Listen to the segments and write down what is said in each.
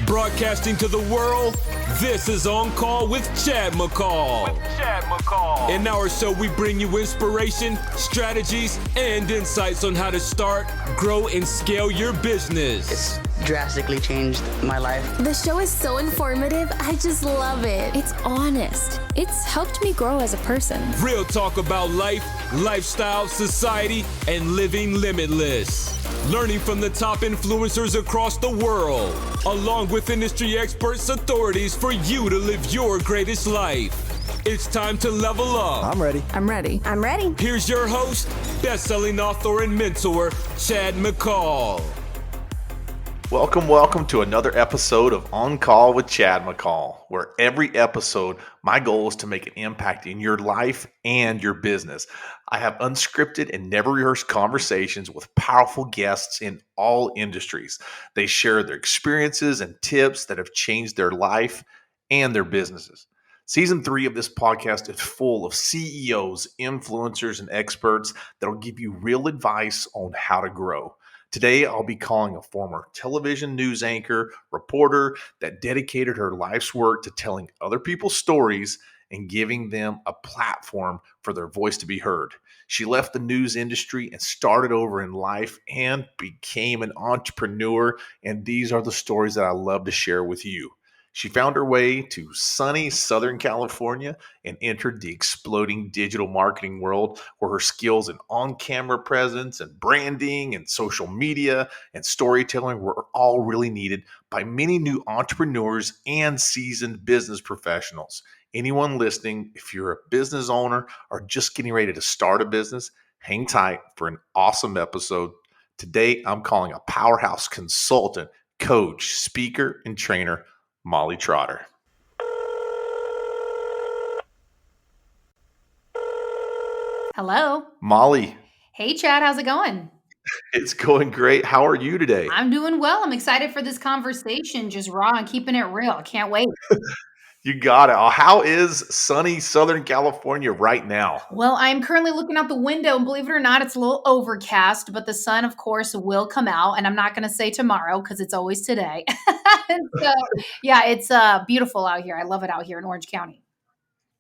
Broadcasting to the world, this is On Call with Chad McCall. In our show, we bring you inspiration, strategies, and insights on how to start, grow, and scale your business. It's drastically changed my life. The show is so informative, I just love it. It's honest. It's helped me grow as a person. Real talk about life, lifestyle, society, and living limitless. Learning from the top influencers across the world, along with industry experts, authorities for you to live your greatest life. It's time to level up. I'm ready. I'm ready. I'm ready. Here's your host, best-selling author and mentor, Chad McCall. Welcome to another episode of On Call with Chad McCall, where every episode, my goal is to make an impact in your life and your business. I have unscripted and never rehearsed conversations with powerful guests in all industries. They share their experiences and tips that have changed their life and their businesses. Season 3 of this podcast is full of CEOs, influencers, and experts that will give you real advice on how to grow. Today, I'll be calling a former television news anchor, reporter that dedicated her life's work to telling other people's stories and giving them a platform for their voice to be heard. She left the news industry and started over in life and became an entrepreneur, and these are the stories that I love to share with you. She found her way to sunny Southern California and entered the exploding digital marketing world where her skills in on-camera presence and branding and social media and storytelling were all really needed by many new entrepreneurs and seasoned business professionals. Anyone listening, if you're a business owner or just getting ready to start a business, hang tight for an awesome episode. Today, I'm calling a powerhouse consultant, coach, speaker, and trainer, Molly Trotter. Hello. Molly. Hey, Chad. How's it going? It's going great. How are you today? I'm doing well. I'm excited for this conversation. Just raw and keeping it real. I can't wait. You got it. How is sunny Southern California right now? Well, I'm currently looking out the window, and believe it or not, it's a little overcast, but the sun, of course, will come out. And I'm not going to say tomorrow because it's always today. So, yeah, it's beautiful out here. I love it out here in Orange County.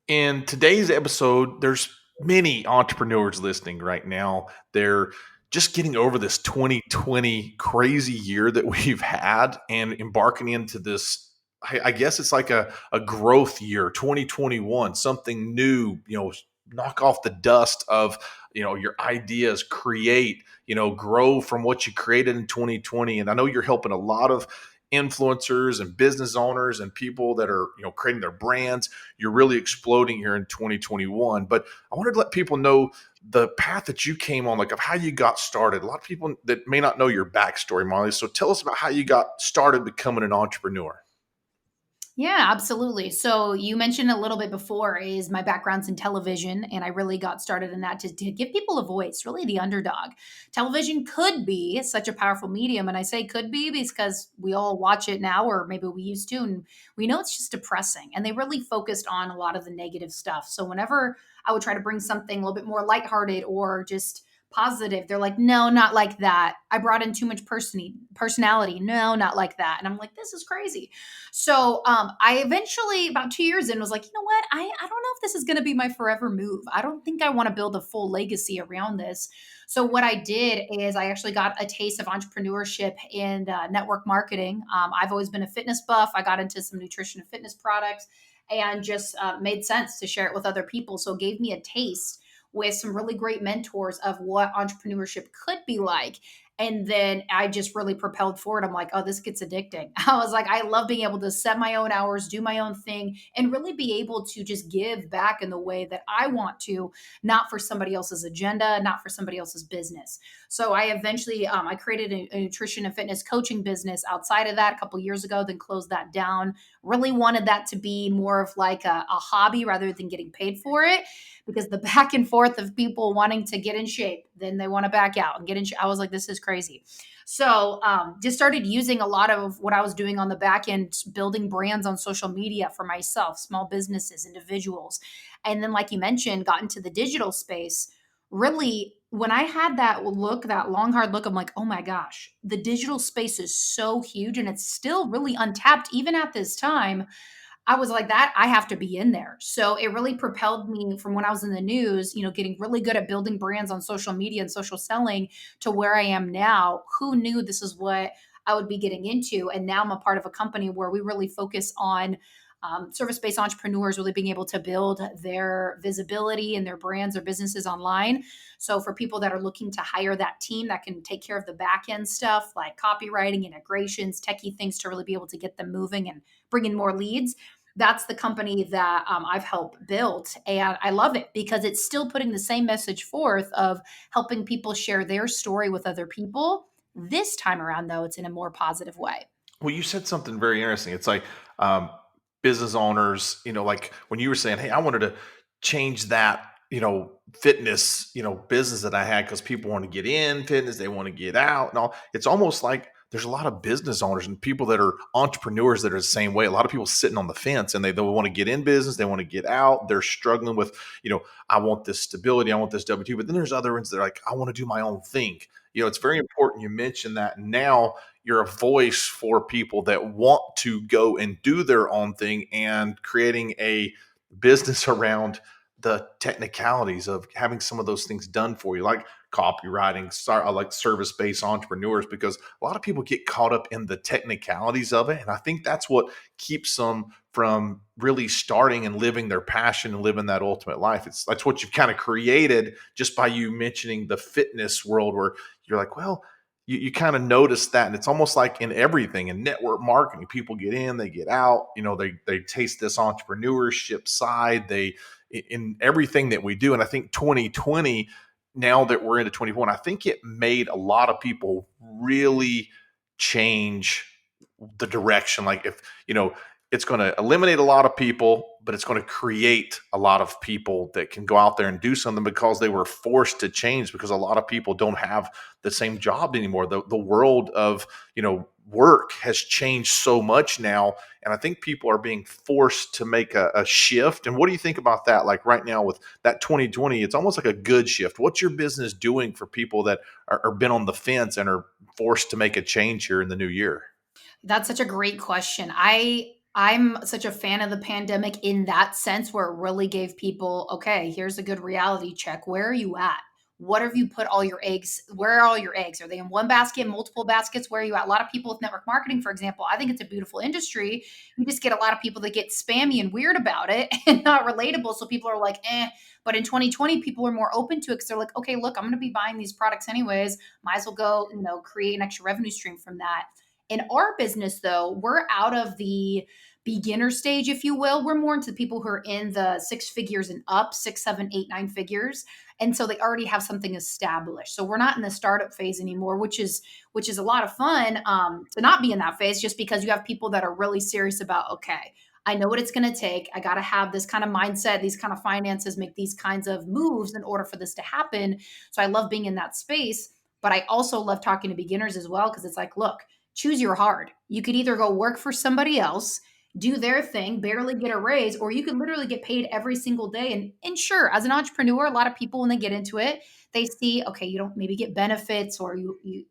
In today's episode, there's many entrepreneurs listening right now. They're just getting over this 2020 crazy year that we've had and embarking into this. I guess it's like a growth year, 2021, something new, knock off the dust of, your ideas, create, grow from what you created in 2020. And I know you're helping a lot of influencers and business owners and people that are, creating their brands. You're really exploding here in 2021. But I wanted to let people know the path that you came on, like of how you got started. A lot of people that may not know your backstory, Molly. So tell us about how you got started becoming an entrepreneur. Yeah, absolutely. So you mentioned a little bit before is my background's in television, and I really got started in that to give people a voice, really the underdog. Television could be such a powerful medium, and I say could be because we all watch it now, or maybe we used to, and we know it's just depressing. And they really focused on a lot of the negative stuff. So whenever I would try to bring something a little bit more lighthearted or just positive, they're like, no, not like that. I brought in too much personality. No, not like that. And I'm like, this is crazy. So I eventually, about 2 years in, was like, you know what? I don't know if this is going to be my forever move. I don't think I want to build a full legacy around this. So what I did is I actually got a taste of entrepreneurship and network marketing. I've always been a fitness buff. I got into some nutrition and fitness products and just made sense to share it with other people. So it gave me a taste with some really great mentors of what entrepreneurship could be like. And then I just really propelled forward. I'm like, oh, this gets addicting. I was like, I love being able to set my own hours, do my own thing, and really be able to just give back in the way that I want to, not for somebody else's agenda, not for somebody else's business. So I eventually, I created a nutrition and fitness coaching business outside of that a couple of years ago, then closed that down. Really wanted that to be more of like a hobby rather than getting paid for it, because the back and forth of people wanting to get in shape, then they want to back out and get in shape. I was like, this is crazy. So just started using a lot of what I was doing on the back end, building brands on social media for myself, small businesses, individuals. And then, like you mentioned, got into the digital space, really when I had that look, that long, hard look, I'm like, oh my gosh, the digital space is so huge and it's still really untapped, even at this time. I was like, that I have to be in there. So it really propelled me from when I was in the news, getting really good at building brands on social media and social selling to where I am now. Who knew this is what I would be getting into? And now I'm a part of a company where we really focus on service based entrepreneurs really being able to build their visibility and their brands or businesses online. So, for people that are looking to hire that team that can take care of the back end stuff like copywriting, integrations, techie things to really be able to get them moving and bring in more leads, that's the company that I've helped build. And I love it because it's still putting the same message forth of helping people share their story with other people. This time around, though, it's in a more positive way. Well, you said something very interesting. It's like um, business owners, like when you were saying, "Hey, I wanted to change that, fitness, business that I had because people want to get in fitness, they want to get out, and all." It's almost like there's a lot of business owners and people that are entrepreneurs that are the same way. A lot of people sitting on the fence and they want to get in business, they want to get out. They're struggling with, I want this stability, I want this W-2. But then there's other ones that are like, I want to do my own thing. It's very important you mentioned that. Now you're a voice for people that want to go and do their own thing and creating a business around the technicalities of having some of those things done for you, like copywriting, like service-based entrepreneurs, because a lot of people get caught up in the technicalities of it. And I think that's what keeps them from really starting and living their passion and living that ultimate life. That's what you've kind of created just by you mentioning the fitness world, where you're like, well, you kind of notice that. And it's almost like in everything in network marketing, people get in, they get out, they taste this entrepreneurship side, in everything that we do. And I think 2020, now that we're into 21, I think it made a lot of people really change the direction. Like, if, it's going to eliminate a lot of people, but it's going to create a lot of people that can go out there and do something because they were forced to change, because a lot of people don't have the same job anymore. The world of, work has changed so much now. And I think people are being forced to make a shift. And what do you think about that? Like right now with that 2020, it's almost like a good shift. What's your business doing for people that are been on the fence and are forced to make a change here in the new year? That's such a great question. I'm such a fan of the pandemic in that sense where it really gave people, okay, here's a good reality check. Where are you at? What have you put all your eggs? Where are all your eggs? Are they in one basket, multiple baskets? Where are you at? A lot of people with network marketing, for example, I think it's a beautiful industry. You just get a lot of people that get spammy and weird about it and not relatable. So people are like, eh. But in 2020, people are more open to it because they're like, okay, look, I'm going to be buying these products anyways. Might as well go, create an extra revenue stream from that. In our business, though, we're out of the beginner stage, if you will. We're more into people who are in the six figures and up, 6, 7, 8, 9 figures. And so they already have something established. So we're not in the startup phase anymore, which is a lot of fun to not be in that phase, just because you have people that are really serious about, okay, I know what it's going to take. I got to have this kind of mindset, these kind of finances, make these kinds of moves in order for this to happen. So I love being in that space. But I also love talking to beginners as well, because it's like, look, choose your hard. You could either go work for somebody else, do their thing, barely get a raise, or you could literally get paid every single day. And sure, as an entrepreneur, a lot of people, when they get into it, they see, okay, you don't maybe get benefits, or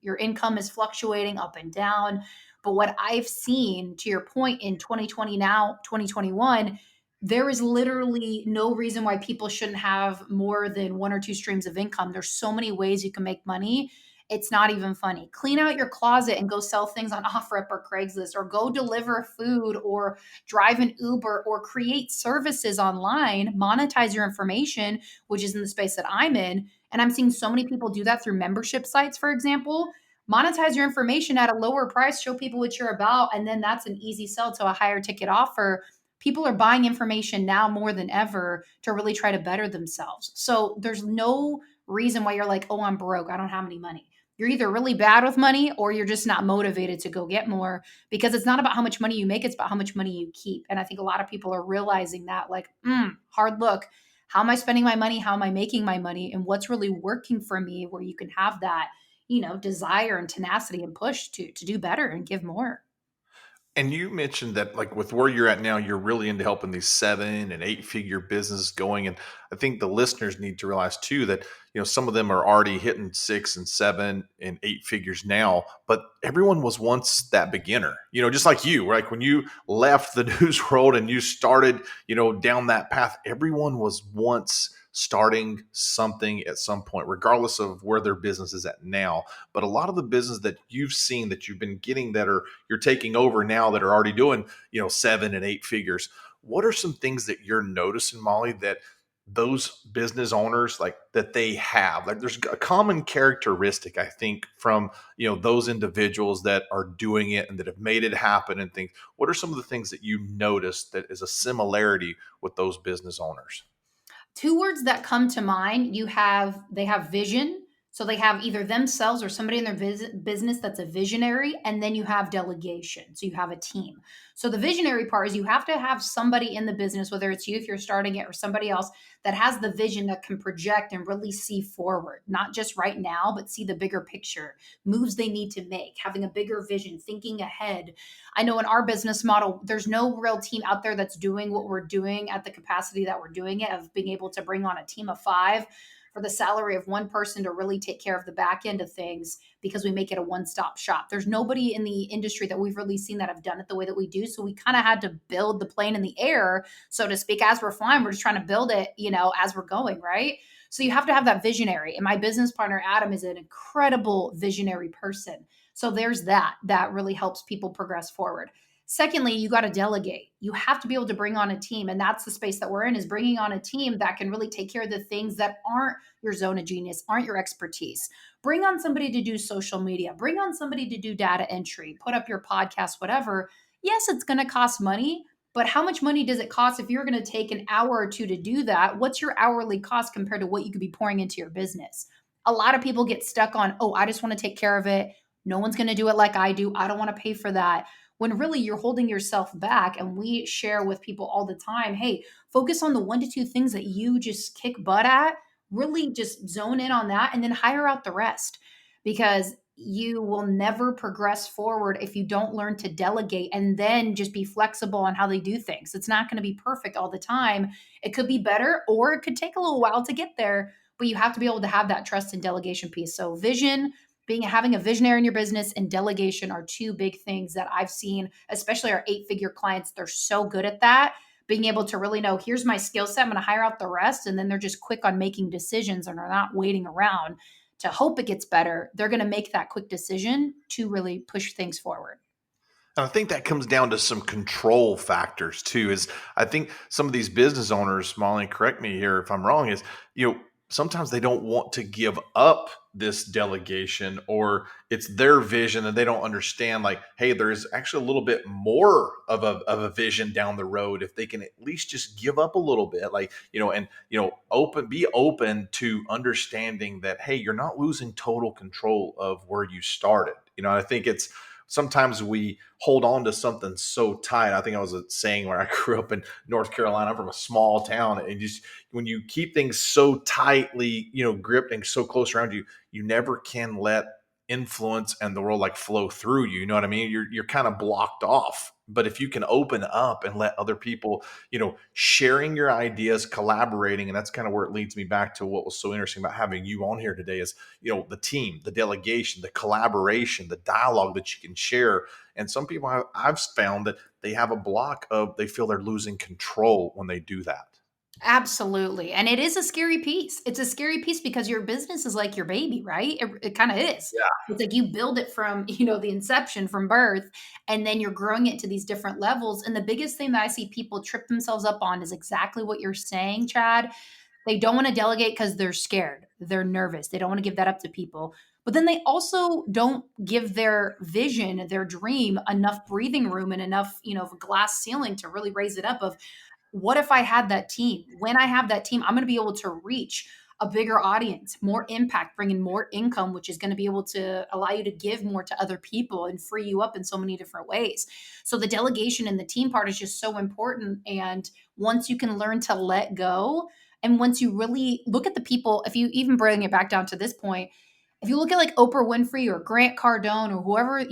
your income is fluctuating up and down. But what I've seen, to your point, in 2020, now 2021, there is literally no reason why people shouldn't have more than one or two streams of income. There's so many ways you can make money. It's not even funny. Clean out your closet and go sell things on OfferUp or Craigslist, or go deliver food, or drive an Uber, or create services online, monetize your information, which is in the space that I'm in. And I'm seeing so many people do that through membership sites, for example. Monetize your information at a lower price, show people what you're about, and then that's an easy sell to a higher ticket offer. People are buying information now more than ever to really try to better themselves. So there's no reason why you're like, oh, I'm broke, I don't have any money. You're either really bad with money, or you're just not motivated to go get more, because it's not about how much money you make. It's about how much money you keep. And I think a lot of people are realizing that, like, hard look, how am I spending my money? How am I making my money? And what's really working for me, where you can have that, desire and tenacity and push to do better and give more. And you mentioned that, like, with where you're at now, you're really into helping these 7 and 8 figure businesses going. And I think the listeners need to realize too that, some of them are already hitting 6 and 7 and 8 figures now, but everyone was once that beginner, just like you, like when you left the news world and you started, down that path, everyone was once starting something at some point, regardless of where their business is at now. But a lot of the business that you've seen that you've been getting that are you're taking over now that are already doing, 7 and 8 figures. What are some things that you're noticing, Molly, that those business owners like that they have? Like there's a common characteristic, I think, from those individuals that are doing it and that have made it happen and things. What are some of the things that you notice that is a similarity with those business owners? Two words that come to mind, they have vision. So they have either themselves or somebody in their business that's a visionary, and then you have delegation. So you have a team. So the visionary part is you have to have somebody in the business, whether it's you if you're starting it or somebody else that has the vision that can project and really see forward, not just right now, but see the bigger picture, moves they need to make, having a bigger vision, thinking ahead. I know in our business model, there's no real team out there that's doing what we're doing at the capacity that we're doing it, of being able to bring on a team of 5 for the salary of one person to really take care of the back end of things, because we make it a one-stop shop. There's nobody in the industry that we've really seen that have done it the way that we do. So we kind of had to build the plane in the air, so to speak. As we're flying, we're just trying to build it, as we're going, right? So you have to have that visionary. And my business partner, Adam, is an incredible visionary person. So there's that really helps people progress forward. Secondly, you got to delegate. You have to be able to bring on a team. And that's the space that we're in, is bringing on a team that can really take care of the things that aren't your zone of genius, aren't your expertise. Bring on somebody to do social media, bring on somebody to do data entry, put up your podcast, whatever. Yes, it's going to cost money, but how much money does it cost if you're going to take an hour or two to do that? What's your hourly cost compared to what you could be pouring into your business? A lot of people get stuck on, oh, I just want to take care of it. No one's going to do it like I do. I don't want to pay for that. When really you're holding yourself back. And we share with people all the time, hey, focus on the 1 to 2 things that you just kick butt at, really just zone in on that, and then hire out the rest, because you will never progress forward if you don't learn to delegate and then just be flexible on how they do things. It's not going to be perfect all the time. It could be better, or it could take a little while to get there, but you have to be able to have that trust and delegation piece. So vision, having a visionary in your business, and delegation are 2 big things that I've seen, especially our 8-figure clients. They're so good at that, being able to really know, here's my skill set, I'm going to hire out the rest. And then they're just quick on making decisions and are not waiting around to hope it gets better. They're going to make that quick decision to really push things forward. And I think that comes down to some control factors too. Is I think some of these business owners, Molly, correct me here if I'm wrong, is sometimes they don't want to give up this delegation, or it's their vision and they don't understand, like, hey, there's actually a little bit more of a vision down the road if they can at least just give up a little bit, like, and be open to understanding that, hey, you're not losing total control of where you started. I think it's sometimes we hold on to something so tight. I think I was saying where I grew up in North Carolina. I'm from a small town, and just when you keep things so tightly, gripped and so close around you, you never can let influence and the world like flow through you. You know what I mean? You're kind of blocked off. But if you can open up and let other people, sharing your ideas, collaborating, and that's kind of where it leads me back to what was so interesting about having you on here today is, the team, the delegation, the collaboration, the dialogue that you can share. And some people I've found that they have a block of, they feel they're losing control when they do that. Absolutely. And it is a scary piece. It's a scary piece because your business is like your baby, right? It kind of is. It's like you build it from, the inception, from birth, and then you're growing it to these different levels. And the biggest thing that I see people trip themselves up on is exactly what you're saying, Chad. They don't want to delegate because they're scared. They're nervous. They don't want to give that up to people. But then they also don't give their vision, their dream, enough breathing room and enough, of a glass ceiling to really raise it up. Of, what if I had that team? When I have that team, I'm going to be able to reach a bigger audience, more impact, bring in more income, which is going to be able to allow you to give more to other people and free you up in so many different ways. So the delegation and the team part is just so important. And once you can learn to let go, and once you really look at the people, if you even bring it back down to this point, If you look at like Oprah Winfrey or Grant Cardone or whoever,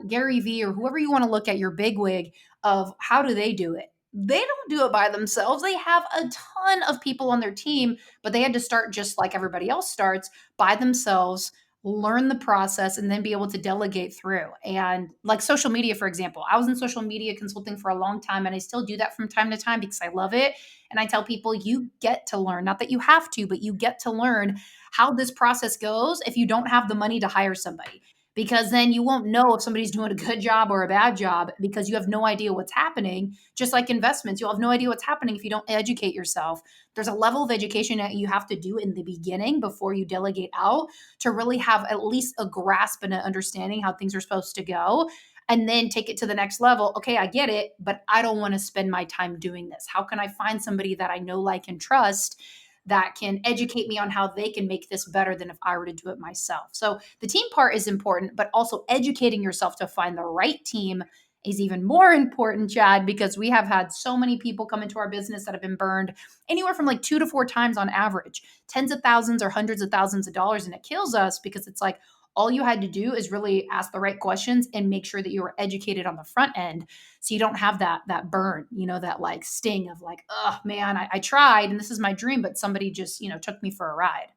Gary Vee or whoever you want to look at, your bigwig of how do they do it? They don't do it by themselves. They have a ton of people on their team, but they had to start just like everybody else starts by themselves, learn the process, and then be able to delegate through. And like social media, for example, I was in social media consulting for a long time, and I still do that from time to time because I love it. And I tell people, you get to learn, not that you have to, but you get to learn how this process goes if you don't have the money to hire somebody, because then you won't know if somebody's doing a good job or a bad job because you have no idea what's happening. Just like investments, you'll have no idea what's happening if you don't educate yourself. There's a level of education that you have to do in the beginning before you delegate out to really have at least a grasp and an understanding how things are supposed to go, and then take it to the next level. Okay, I get it, but I don't want to spend my time doing this. How can I find somebody that I know, like, and trust that can educate me on how they can make this better than if I were to do it myself? So the team part is important, but also educating yourself to find the right team is even more important, Chad, because we have had so many people come into our business that have been burned anywhere from like 2 to 4 times on average, tens of thousands or hundreds of thousands of dollars. And it kills us because it's like, all you had to do is really ask the right questions and make sure that you were educated on the front end, so you don't have that burn, that like sting of like, oh man, I tried and this is my dream, but somebody just took me for a ride.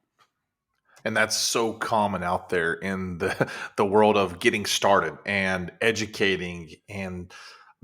And that's so common out there in the world of getting started and educating and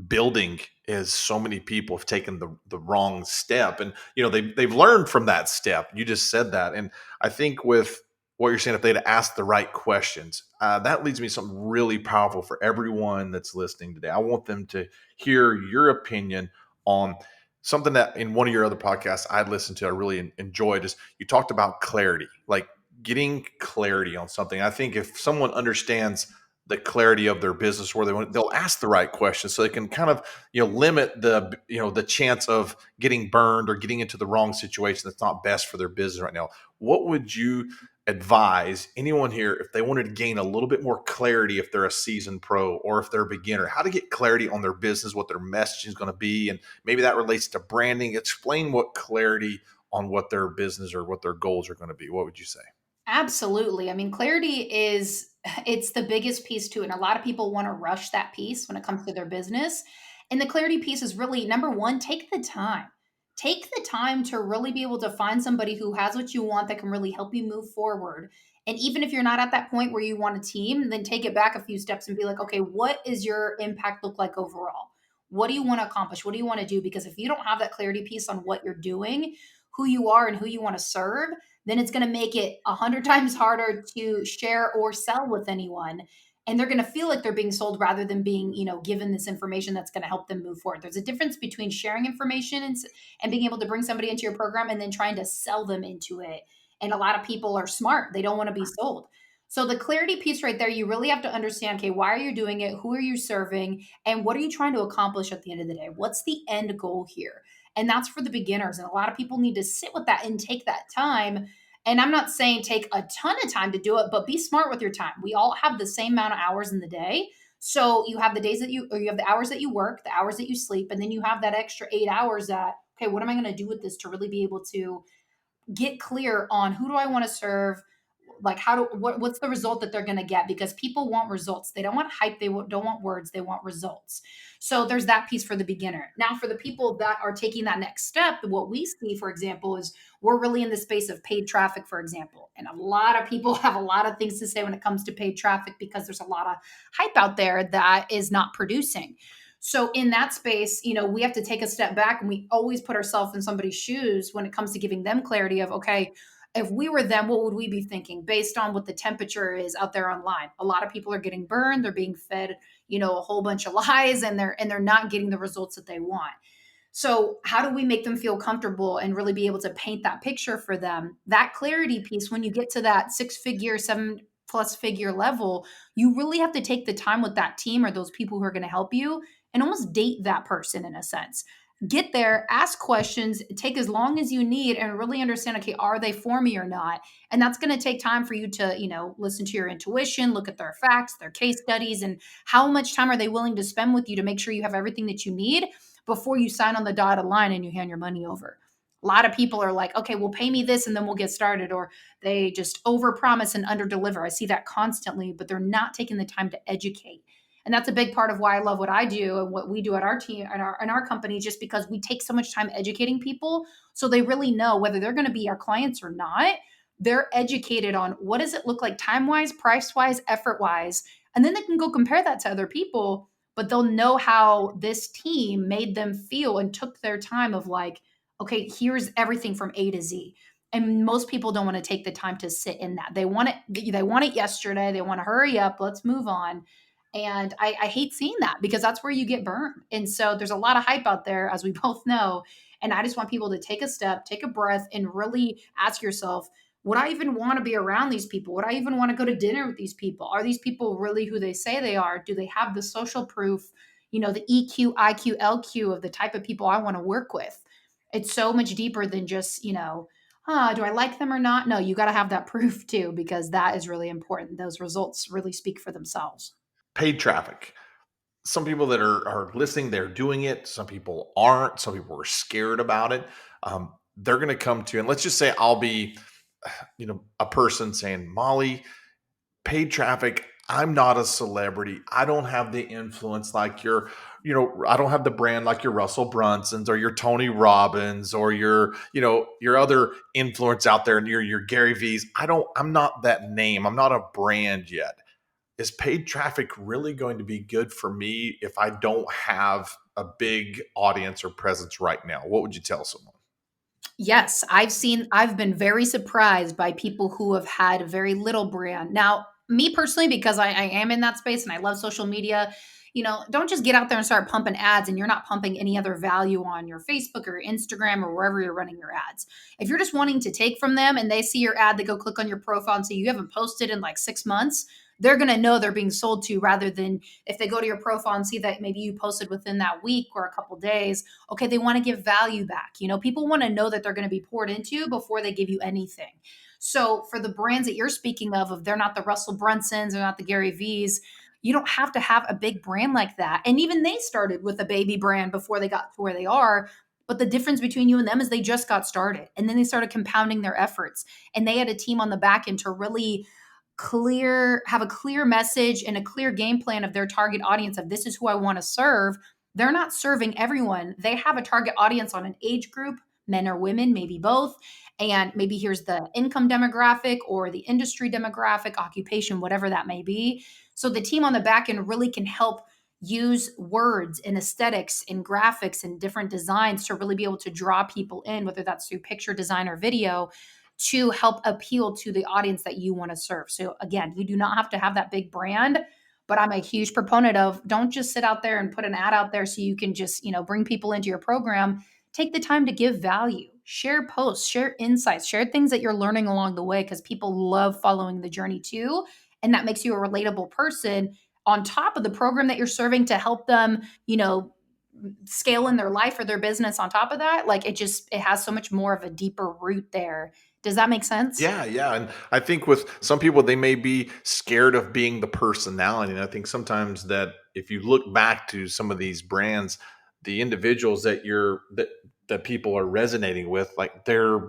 building, is so many people have taken the wrong step, and they've learned from that step. You just said that, and I think with what you're saying, if they'd asked the right questions, that leads me to something really powerful for everyone that's listening today. I want them to hear your opinion on something that in one of your other podcasts I'd listened to, I really enjoyed, is you talked about clarity, like getting clarity on something. I think if someone understands the clarity of their business, where they'll ask the right questions, so they can kind of limit the chance of getting burned or getting into the wrong situation that's not best for their business right now. What would you advise anyone here if they wanted to gain a little bit more clarity, if they're a seasoned pro or if they're a beginner, how to get clarity on their business, what their messaging is going to be, and maybe that relates to branding? Explain what clarity on what their business or what their goals are going to be. What would you say? Absolutely. I mean, clarity it's the biggest piece too. And a lot of people want to rush that piece when it comes to their business. And the clarity piece is really number one, take the time. Take the time to really be able to find somebody who has what you want that can really help you move forward. And even if you're not at that point where you want a team, then take it back a few steps and be like, okay, what is your impact look like overall? What do you want to accomplish? What do you want to do? Because if you don't have that clarity piece on what you're doing, who you are, and who you want to serve, then it's going to make it 100 times harder to share or sell with anyone. And they're going to feel like they're being sold rather than being, given this information that's going to help them move forward. There's a difference between sharing information and being able to bring somebody into your program and then trying to sell them into it. And a lot of people are smart. They don't want to be sold. So the clarity piece right there, you really have to understand, okay, why are you doing it? Who are you serving? And what are you trying to accomplish at the end of the day? What's the end goal here? And that's for the beginners. And a lot of people need to sit with that and take that time. And I'm not saying take a ton of time to do it, but be smart with your time. We all have the same amount of hours in the day. So you have the days that you have the hours that you work, the hours that you sleep, and then you have that extra 8 hours that, okay, what am I going to do with this to really be able to get clear on who do I want to serve? Like what's the result that they're going to get? Because people want results. They don't want hype. They don't want words. They want results. So there's that piece for the beginner. Now for the people that are taking that next step, what we see, for example, is we're really in the space of paid traffic, for example. And a lot of people have a lot of things to say when it comes to paid traffic because there's a lot of hype out there that is not producing. So in that space, we have to take a step back, and we always put ourselves in somebody's shoes when it comes to giving them clarity of, okay, if we were them, what would we be thinking based on what the temperature is out there online? A lot of people are getting burned. They're being fed, a whole bunch of lies, and they're not getting the results that they want. So how do we make them feel comfortable and really be able to paint that picture for them? That clarity piece, when you get to that 6-figure, 7+ figure level, you really have to take the time with that team or those people who are going to help you and almost date that person in a sense. Get there, ask questions, take as long as you need, and really understand, okay, are they for me or not? And that's going to take time for you to, listen to your intuition, look at their facts, their case studies, and how much time are they willing to spend with you to make sure you have everything that you need before you sign on the dotted line and you hand your money over. A lot of people are like, okay, well, pay me this and then we'll get started. Or they just overpromise and underdeliver. I see that constantly, but they're not taking the time to educate. And that's a big part of why I love what I do and what we do at our team and our company, just because we take so much time educating people so they really know whether they're going to be our clients or not. They're educated on what does it look like time wise, price wise, effort wise, and then they can go compare that to other people. But they'll know how this team made them feel and took their time of like, okay, here's everything from A to Z. And most people don't want to take the time to sit in that. They want it. They want it yesterday. They want to hurry up. Let's move on. And I hate seeing that because that's where you get burned. And so there's a lot of hype out there, as we both know. And I just want people to take a step, take a breath, and really ask yourself, would I even want to be around these people? Would I even want to go to dinner with these people? Are these people really who they say they are? Do they have the social proof, the EQ, IQ, LQ of the type of people I want to work with? It's so much deeper than just, do I like them or not? No, you got to have that proof too, because that is really important. Those results really speak for themselves. Paid traffic. Some people that are listening, they're doing it. Some people aren't. Some people are scared about it. They're going to come to, and let's just say I'll be, a person saying, Molly, paid traffic. I'm not a celebrity. I don't have the influence like I don't have the brand like your Russell Brunsons or your Tony Robbins or your other influence out there and your Gary V's. I'm not that name. I'm not a brand yet. Is paid traffic really going to be good for me if I don't have a big audience or presence right now? What would you tell someone? Yes, I've been very surprised by people who have had very little brand. Now, me personally, because I am in that space and I love social media, don't just get out there and start pumping ads and you're not pumping any other value on your Facebook or Instagram or wherever you're running your ads. If you're just wanting to take from them and they see your ad, they go click on your profile and say you haven't posted in like 6 months, they're going to know they're being sold to, rather than if they go to your profile and see that maybe you posted within that week or a couple days. Okay, they want to give value back. People want to know that they're going to be poured into before they give you anything. So for the brands that you're speaking of they're not the Russell Brunsons, they're not the Gary V's, you don't have to have a big brand like that. And even they started with a baby brand before they got to where they are. But the difference between you and them is they just got started and then they started compounding their efforts. And they had a team on the back end to really have a clear message and a clear game plan of their target audience of this is who I want to serve. They're not serving everyone. They have a target audience on an age group, men or women, maybe both. And maybe here's the income demographic or the industry demographic, occupation, whatever that may be. So the team on the back end really can help use words and aesthetics and graphics and different designs to really be able to draw people in, whether that's through picture design or video, to help appeal to the audience that you want to serve. So again, you do not have to have that big brand, but I'm a huge proponent of don't just sit out there and put an ad out there so you can just, bring people into your program. Take the time to give value, share posts, share insights, share things that you're learning along the way, because people love following the journey too. And that makes you a relatable person on top of the program that you're serving to help them, scale in their life or their business on top of that. Like it has so much more of a deeper root there. Does that make sense? Yeah, yeah. And I think with some people, they may be scared of being the personality. And I think sometimes that if you look back to some of these brands, the individuals that people are resonating with, like they're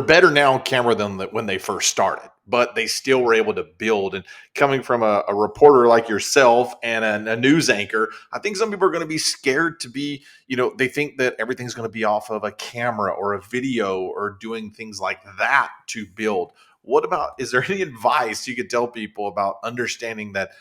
better now on camera than when they first started, but they still were able to build. And coming from a reporter like yourself and a news anchor, I think some people are going to be scared to be, they think that everything's going to be off of a camera or a video or doing things like that to build. Is there any advice you could tell people about understanding that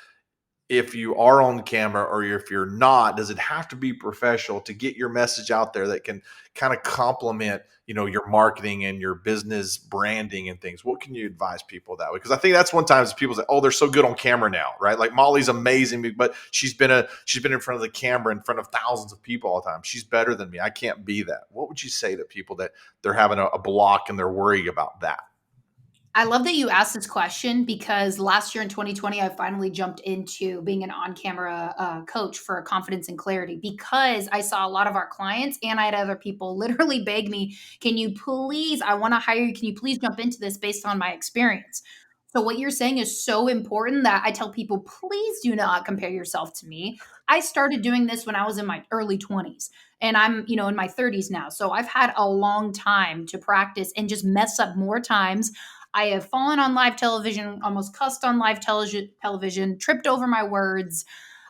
if you are on camera or if you're not, does it have to be professional to get your message out there that can kind of complement, your marketing and your business branding and things? What can you advise people that way? Because I think that's one time people say, oh, they're so good on camera now, right? Like Molly's amazing, but she's been in front of the camera in front of thousands of people all the time. She's better than me. I can't be that. What would you say to people that they're having a block and they're worried about that? I love that you asked this question because last year in 2020, I finally jumped into being an on-camera coach for confidence and clarity, because I saw a lot of our clients and I had other people literally beg me, can you please, I want to hire you. Can you please jump into this based on my experience? So what you're saying is so important that I tell people, please do not compare yourself to me. I started doing this when I was in my early 20s and I'm, in my 30s now. So I've had a long time to practice and just mess up more times. I have fallen on live television, almost cussed on live television, tripped over my words,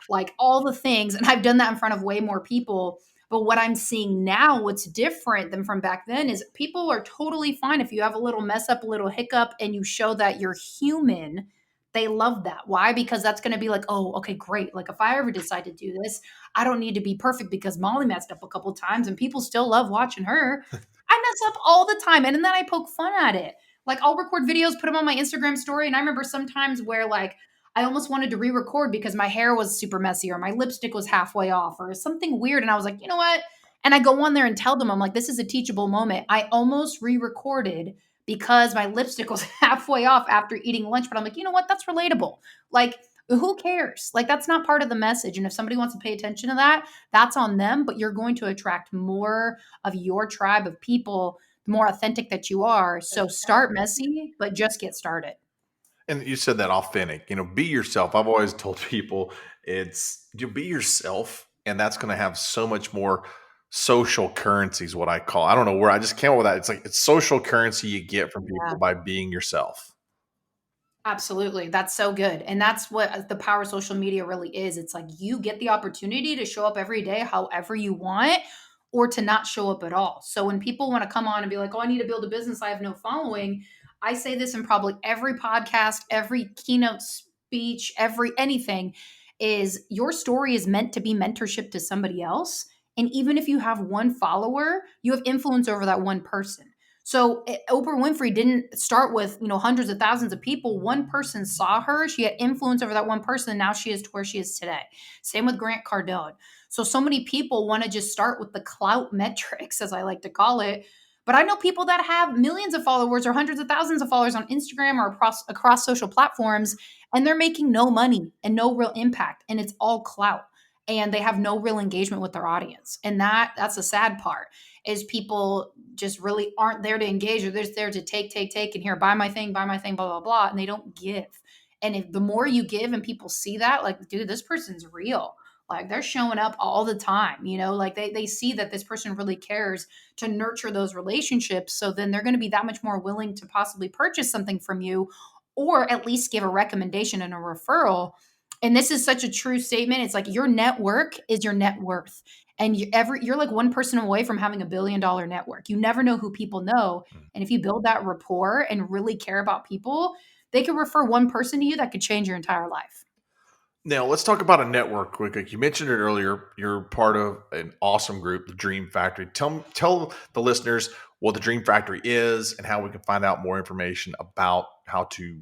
like all the things. And I've done that in front of way more people. But what I'm seeing now, what's different than from back then, is people are totally fine if you have a little mess up, a little hiccup, and you show that you're human. They love that. Why? Because that's going to be like, oh, okay, great. Like if I ever decide to do this, I don't need to be perfect because Molly messed up a couple times and people still love watching her. I mess up all the time. And then I poke fun at it. Like I'll record videos, put them on my Instagram story. And I remember sometimes where like I almost wanted to re-record because my hair was super messy or my lipstick was halfway off or something weird. And I was like, you know what? And I go on there and tell them, I'm like, this is a teachable moment. I almost re-recorded because my lipstick was halfway off after eating lunch. But I'm like, you know what? That's relatable. Like, who cares? Like, that's not part of the message. And if somebody wants to pay attention to that, that's on them. But you're going to attract more of your tribe of people, the more authentic that you are. So start messy, but just get started. And you said that authentic, be yourself. I've always told people it's you be yourself, and that's going to have so much more social currency is what I call. I don't know where I just came up with that. It's like it's social currency you get from Yeah. people by being yourself. Absolutely. That's so good. And that's what the power of social media really is. It's like you get the opportunity to show up every day however you want or to not show up at all. So when people want to come on and be like, oh, I need to build a business, I have no following. I say this in probably every podcast, every keynote speech, every anything is your story is meant to be mentorship to somebody else. And even if you have one follower, you have influence over that one person. So Oprah Winfrey didn't start with, hundreds of thousands of people. One person saw her. She had influence over that one person. And now she is to where she is today. Same with Grant Cardone. So many people want to just start with the clout metrics, as I like to call it. But I know people that have millions of followers or hundreds of thousands of followers on Instagram or across social platforms, and they're making no money and no real impact. And it's all clout. And they have no real engagement with their audience. And that's the sad part is people just really aren't there to engage. They're just there to take, and here, buy my thing, blah, blah, blah. And they don't give. And if the more you give and people see that, like, dude, this person's real. Like they're showing up all the time, like they see that this person really cares to nurture those relationships. So then they're going to be that much more willing to possibly purchase something from you or at least give a recommendation and a referral. And this is such a true statement. It's like your network is your net worth. And you're like one person away from having $1 billion network. You never know who people know. And if you build that rapport and really care about people, they could refer one person to you that could change your entire life. Now, let's talk about a network quick. Like you mentioned it earlier, you're part of an awesome group, the Dream Factory. Tell the listeners what the Dream Factory is and how we can find out more information about how to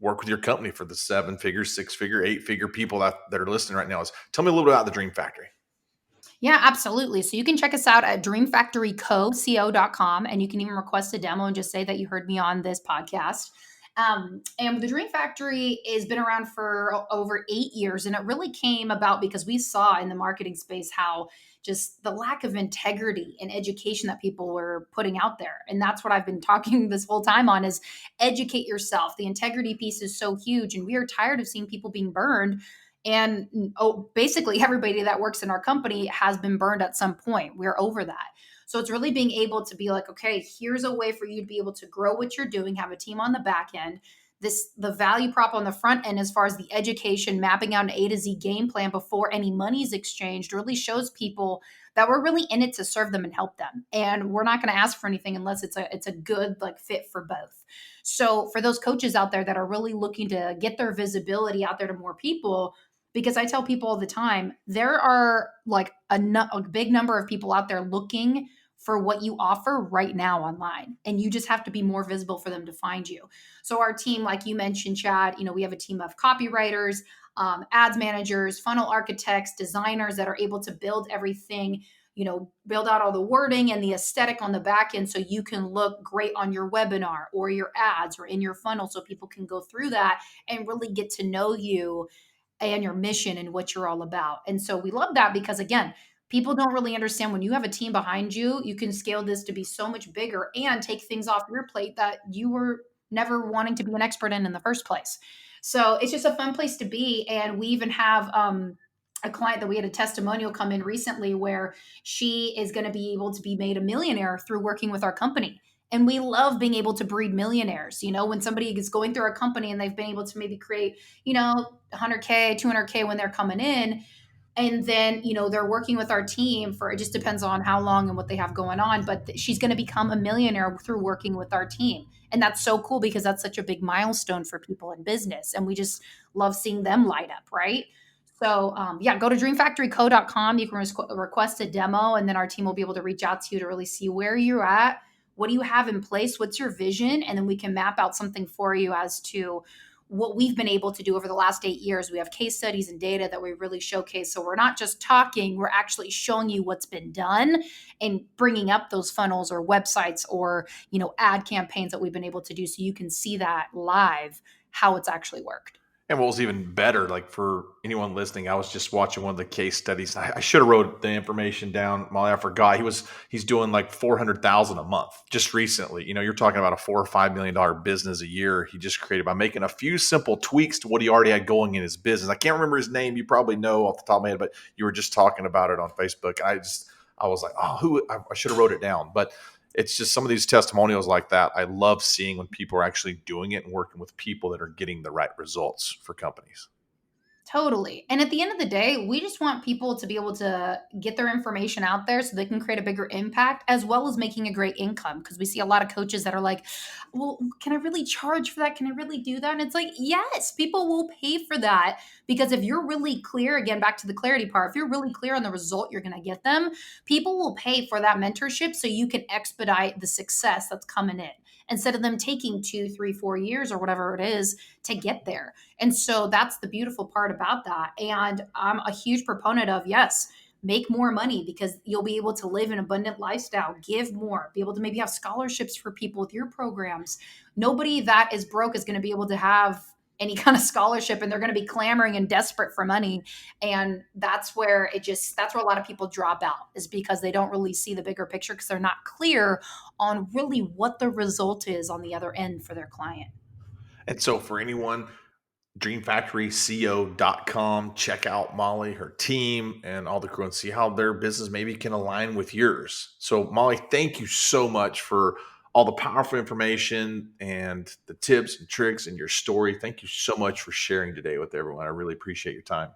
work with your company for the 7-figure, 6-figure, 8-figure people that are listening right now. Tell me a little bit about the Dream Factory. Yeah, absolutely. So you can check us out at dreamfactoryco.com, and you can even request a demo and just say that you heard me on this podcast. And the Dream Factory has been around for over 8 years, and it really came about because we saw in the marketing space how just the lack of integrity and education that people were putting out there. And that's what I've been talking this whole time on is educate yourself. The integrity piece is so huge, and we are tired of seeing people being burned. And basically everybody that works in our company has been burned at some point. We're over that. So it's really being able to be like, okay, here's a way for you to be able to grow what you're doing, have a team on the back end. The value prop on the front end, as far as the education, mapping out an A to Z game plan before any money is exchanged, really shows people that we're really in it to serve them and help them. And we're not going to ask for anything unless it's a good like fit for both. So for those coaches out there that are really looking to get their visibility out there to more people, because I tell people all the time, there are like a big number of people out there looking for what you offer right now online. And you just have to be more visible for them to find you. So our team, like you mentioned, Chad, we have a team of copywriters, ads managers, funnel architects, designers that are able to build everything, build out all the wording and the aesthetic on the back end so you can look great on your webinar or your ads or in your funnel so people can go through that and really get to know you and your mission and what you're all about. And so we love that because, again, people don't really understand when you have a team behind you, you can scale this to be so much bigger and take things off your plate that you were never wanting to be an expert in the first place. So it's just a fun place to be. And we even have a client that we had a testimonial come in recently where she is going to be able to be made a millionaire through working with our company. And we love being able to breed millionaires. When somebody is going through our company and they've been able to maybe create, 100K, 200K when they're coming in, and then they're working with our team for, it just depends on how long and what they have going on, but she's going to become a millionaire through working with our team. And that's so cool because that's such a big milestone for people in business, and we just love seeing them light up, right? So yeah, go to dreamfactoryco.com. You can request a demo, and then our team will be able to reach out to you to really see where you're at, what do you have in place, what's your vision, and then we can map out something for you as to what we've been able to do over the last 8 years. We have case studies and data that we really showcase. So we're not just talking, we're actually showing you what's been done and bringing up those funnels or websites or, ad campaigns that we've been able to do. So you can see that live, how it's actually worked. And what was even better, like for anyone listening, I was just watching one of the case studies. I should have wrote the information down, Molly. I forgot. He's doing like 400,000 a month just recently. You're talking about a $4 or $5 million business a year he just created by making a few simple tweaks to what he already had going in his business. I can't remember his name. You probably know off the top of my head, but you were just talking about it on Facebook. I was like, I should have wrote it down, but it's just some of these testimonials like that. I love seeing when people are actually doing it and working with people that are getting the right results for companies. Totally. And at the end of the day, we just want people to be able to get their information out there so they can create a bigger impact as well as making a great income. Because we see a lot of coaches that are like, well, can I really charge for that? Can I really do that? And it's like, yes, people will pay for that. Because if you're really clear, again, back to the clarity part, if you're really clear on the result you're going to get them, people will pay for that mentorship so you can expedite the success that's coming in instead of them taking 2, 3, 4 years or whatever it is to get there. And so that's the beautiful part about that. And I'm a huge proponent of, yes, make more money because you'll be able to live an abundant lifestyle, give more, be able to maybe have scholarships for people with your programs. Nobody that is broke is going to be able to have any kind of scholarship, and they're going to be clamoring and desperate for money. And that's where that's where a lot of people drop out, is because they don't really see the bigger picture because they're not clear on really what the result is on the other end for their client. And so for anyone, dreamfactoryco.com, check out Molly, her team, and all the crew and see how their business maybe can align with yours. So Molly, thank you so much for all the powerful information and the tips and tricks and your story. Thank you so much for sharing today with everyone. I really appreciate your time.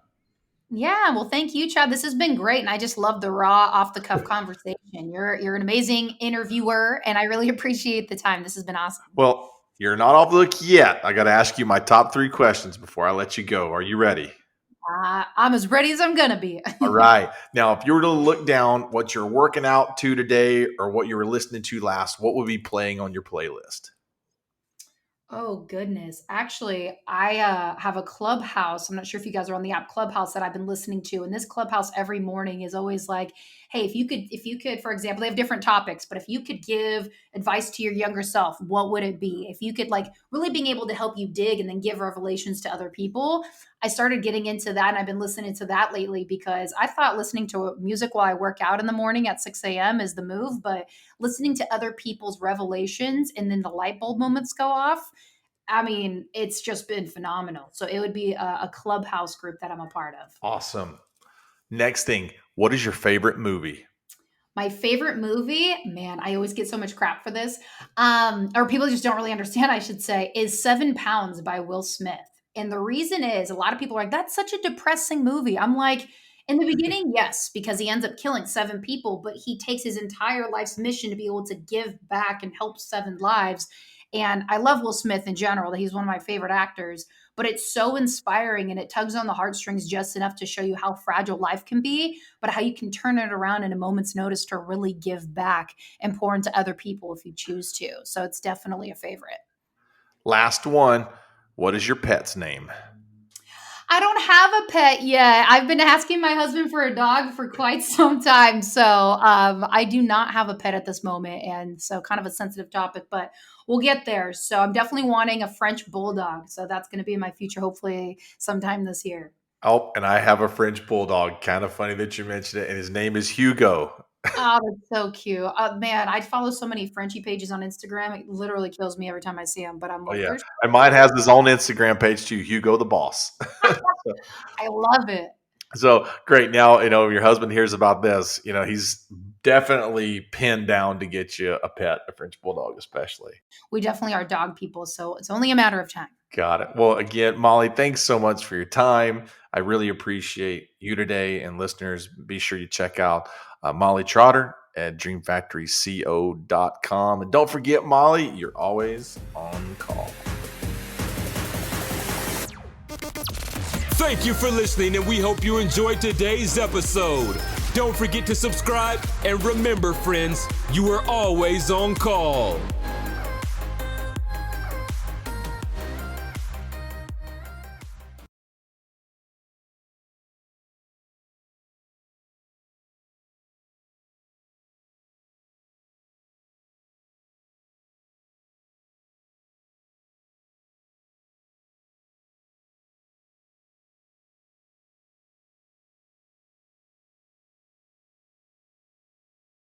Yeah, well, thank you, Chad. This has been great, and I just love the raw, off-the-cuff conversation. You're an amazing interviewer, and I really appreciate the time. This has been awesome. Well, you're not off the hook yet. I got to ask you my top 3 questions before I let you go. Are you ready? I'm as ready as I'm going to be. All right. Now, if you were to look down what you're working out to today or what you were listening to last, what would be playing on your playlist? Oh, goodness. Actually, I have a Clubhouse. I'm not sure if you guys are on the app Clubhouse that I've been listening to. And this Clubhouse every morning is always like, hey, if you could, for example, they have different topics, but if you could give advice to your younger self, what would it be? If you could really being able to help you dig and then give revelations to other people. I started getting into that, and I've been listening to that lately because I thought listening to music while I work out in the morning at 6 a.m. is the move, but listening to other people's revelations and then the light bulb moments go off, I mean, it's just been phenomenal. So it would be a Clubhouse group that I'm a part of. Awesome. Next thing, what is your favorite movie? My favorite movie, man, I always get so much crap for this, or people just don't really understand, I should say, is 7 Pounds by Will Smith. And the reason is a lot of people are like, that's such a depressing movie. I'm like, in the beginning, yes, because he ends up killing 7 people, but he takes his entire life's mission to be able to give back and help 7 lives. And I love Will Smith in general. He's one of my favorite actors, but it's so inspiring and it tugs on the heartstrings just enough to show you how fragile life can be, but how you can turn it around in a moment's notice to really give back and pour into other people if you choose to. So it's definitely a favorite. Last one. What is your pet's name? I don't have a pet yet. I've been asking my husband for a dog for quite some time. So I do not have a pet at this moment. And so kind of a sensitive topic, but we'll get there. So I'm definitely wanting a French bulldog. So that's going to be in my future, hopefully sometime this year. Oh, and I have a French bulldog. Kind of funny that you mentioned it. And his name is Hugo. Oh, that's so cute. Man, I follow so many Frenchie pages on Instagram. It literally kills me every time I see them. But I'm Oh like, yeah, there's, and mine has his own Instagram page too, Hugo the Boss. I love it. So great. Now, your husband hears about this. He's definitely pinned down to get you a pet, a French Bulldog, especially. We definitely are dog people, so it's only a matter of time. Got it. Well, again, Molly, thanks so much for your time. I really appreciate you today. And listeners, be sure you check out Molly Trotter at dreamfactoryco.com. And don't forget, Molly, you're always on call. Thank you for listening, and we hope you enjoyed today's episode. Don't forget to subscribe, and remember, friends, you are always on call.